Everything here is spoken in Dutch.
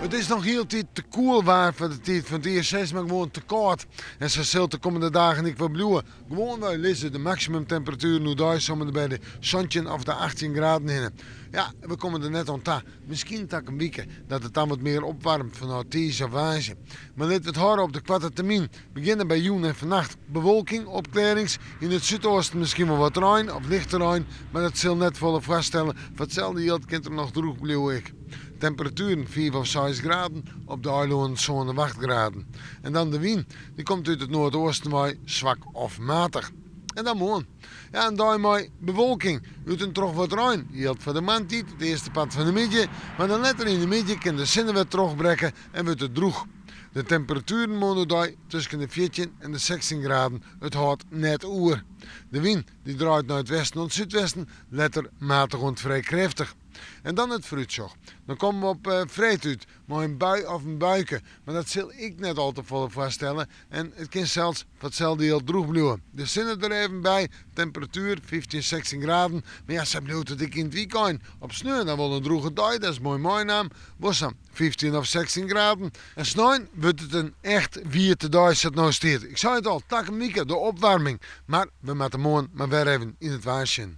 Het is nog heel tijd te koel waar voor de tijd van het eerste seizoen, maar gewoon te koud. En ze zult de komende dagen niet wat bloeien. Gewoon wij lezen de maximumtemperatuur nu daar zomaar bij de zonnetje of de 18 graden in. Ja, we komen er net aan ta. Misschien tak een week dat het dan wat meer opwarmt vanuit deze of wijze. Maar let het horen op de kwarte termijn. Beginnen bij joen en vannacht. Bewolking, opklarings. In het zuidoosten misschien wel wat rein of lichte rein. Maar dat zal net volle vaststellen. Voor hetzelfde geld kan er nog droog blijven. Temperaturen 4 of 6 graden, op de eiland zo'n 8 graden. En dan de wind, die komt uit het noordoosten maar zwak of matig. En dan mooi. Ja, en daarmee bewolking. Uit een trog wat rein. Die geldt voor de maandtijd, het eerste pad van de middag. Maar dan net in de middag kan de zinnen weer terugbrengen en wordt het droog. De temperaturen moeten daar tussen de 14 en de 16 graden. Het houdt net oer. De wind die draait naar het westen en het zuidwesten, letter matig en vrij krachtig. En dan het fruitzog. Dan komen we op fruit uit, maar een bui of een buiken. Maar dat zal ik net al te volle vaststellen. En het kan zelfs voor hetzelfde heel droog blijven. Dus zin er even bij, temperatuur 15, 16 graden. Maar ja, ze blijft dat ik in het weekend op sneeuw, dan wel een droge dag, dat is mooi naam. Bossam, 15 of 16 graden. En sneeuw wordt het een echt wierte dag zit nou steeds. Ik zei het al, tak een week, de opwarming. Maar we moeten morgen maar weer even in het waarsje.